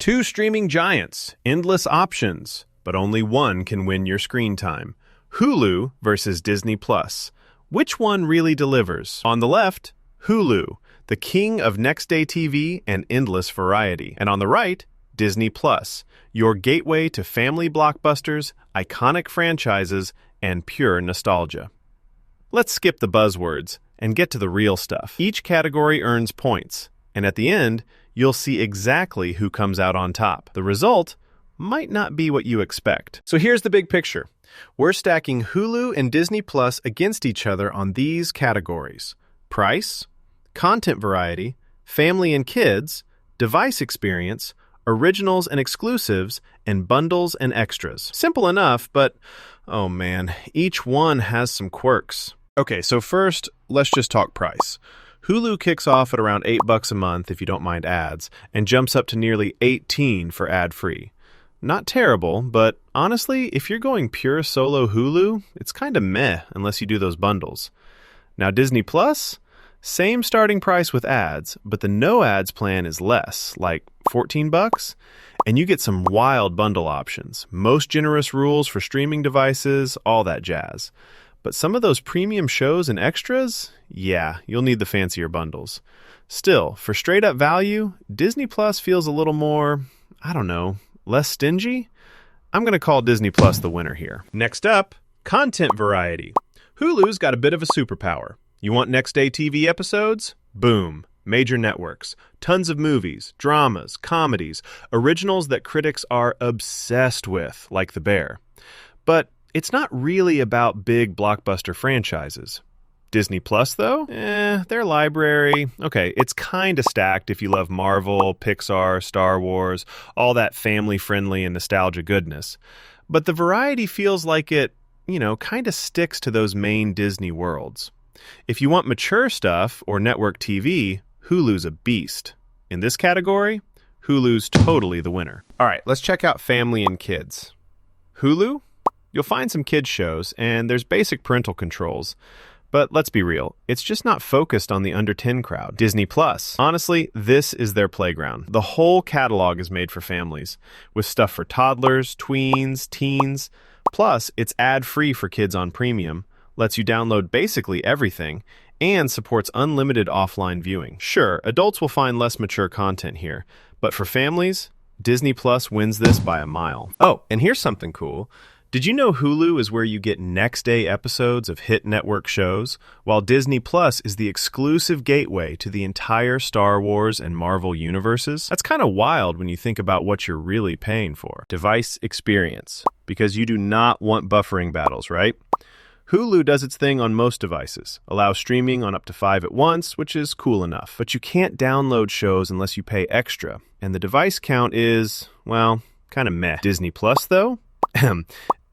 Two streaming giants, endless options, but only one can win your screen time. Hulu versus Disney Plus. Which one really delivers? On the left, Hulu, the king of next-day TV and endless variety. And on the right, Disney Plus, your gateway to family blockbusters, iconic franchises, and pure nostalgia. Let's skip the buzzwords and get to the real stuff. Each category earns points, and at the end, you'll see exactly who comes out on top. The result might not be what you expect. So here's the big picture. We're stacking Hulu and Disney Plus against each other on these categories: price, content variety, family and kids, device experience, originals and exclusives, and bundles and extras. Simple enough, but oh man, each one has some quirks. Okay, so first, let's just talk price. Hulu kicks off at around $8 a month if you don't mind ads, and jumps up to nearly $18 for ad-free. Not terrible, but honestly, if you're going pure solo Hulu, it's kind of meh unless you do those bundles. Now Disney Plus, same starting price with ads, but the no ads plan is less, like $14, and you get some wild bundle options, most generous rules for streaming devices, all that jazz. But some of those premium shows and extras, yeah, you'll need the fancier bundles. Still, for straight up value, Disney Plus feels a little more, I don't know, less stingy? I'm going to call Disney Plus the winner here. Next up, content variety. Hulu's got a bit of a superpower. You want next-day TV episodes? Boom. Major networks. Tons of movies, dramas, comedies, originals that critics are obsessed with, like The Bear. But it's not really about big blockbuster franchises. Disney Plus, though? Their library, okay, it's kind of stacked if you love Marvel, Pixar, Star Wars, all that family-friendly and nostalgia goodness. But the variety feels like it, kind of sticks to those main Disney worlds. If you want mature stuff or network TV, Hulu's a beast. In this category, Hulu's totally the winner. All right, let's check out family and kids. Hulu? You'll find some kids shows, and there's basic parental controls. But let's be real, it's just not focused on the under 10 crowd. Disney Plus, honestly, this is their playground. The whole catalog is made for families, with stuff for toddlers, tweens, teens. Plus, it's ad-free for kids on premium, lets you download basically everything, and supports unlimited offline viewing. Sure, adults will find less mature content here, but for families, Disney Plus wins this by a mile. Oh, and here's something cool. Did you know Hulu is where you get next-day episodes of hit network shows, while Disney Plus is the exclusive gateway to the entire Star Wars and Marvel universes? That's kind of wild when you think about what you're really paying for. Device experience, because you do not want buffering battles, right? Hulu does its thing on most devices, allows streaming on up to 5 at once, which is cool enough. But you can't download shows unless you pay extra, and the device count is, well, kind of meh. Disney Plus, though?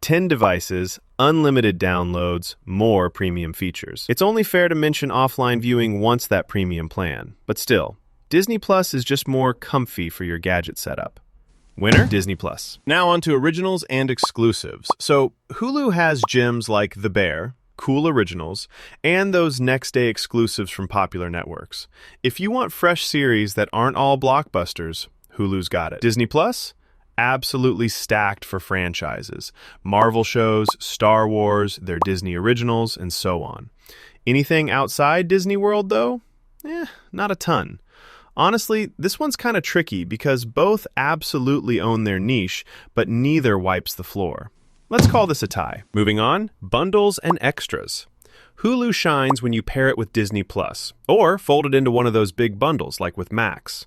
10 devices, unlimited downloads, more premium features. It's only fair to mention offline viewing once that premium plan, but still, Disney Plus is just more comfy for your gadget setup. Winner? Disney Plus. Now on to originals and exclusives. So Hulu has gems like The Bear, cool originals, and those next-day exclusives from popular networks. If you want fresh series that aren't all blockbusters, Hulu's got it. Disney Plus? Absolutely stacked for franchises. Marvel shows, Star Wars, their Disney originals, and so on. Anything outside Disney World, though? Not a ton. Honestly, this one's kind of tricky because both absolutely own their niche, but neither wipes the floor. Let's call this a tie. Moving on, bundles and extras. Hulu shines when you pair it with Disney Plus, or fold it into one of those big bundles like with Max.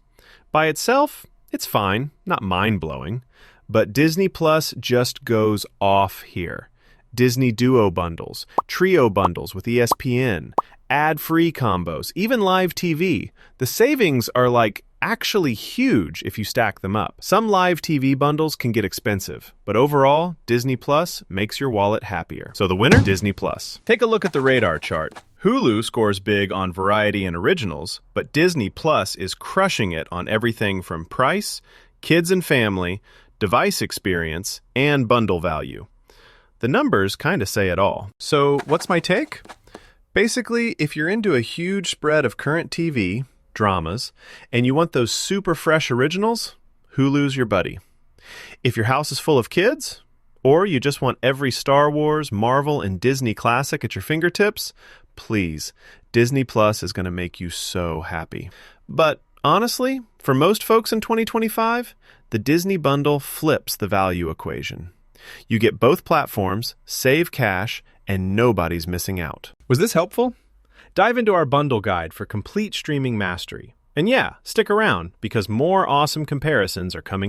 By itself, it's fine, not mind-blowing, but Disney Plus just goes off here. Disney Duo bundles, Trio bundles with ESPN, ad-free combos, even live TV. The savings are actually huge if you stack them up. Some live TV bundles can get expensive, but overall, Disney Plus makes your wallet happier. So the winner? Disney Plus. Take a look at the radar chart. Hulu scores big on variety and originals, but Disney Plus is crushing it on everything from price, kids and family, device experience, and bundle value. The numbers kind of say it all. So what's my take? Basically, if you're into a huge spread of current TV, dramas, and you want those super fresh originals, Hulu's your buddy. If your house is full of kids, or you just want every Star Wars, Marvel, and Disney classic at your fingertips, please, Disney Plus is going to make you so happy. But honestly, for most folks in 2025, the Disney bundle flips the value equation. You get both platforms, save cash, and nobody's missing out. Was this helpful? Dive into our bundle guide for complete streaming mastery. And yeah, stick around because more awesome comparisons are coming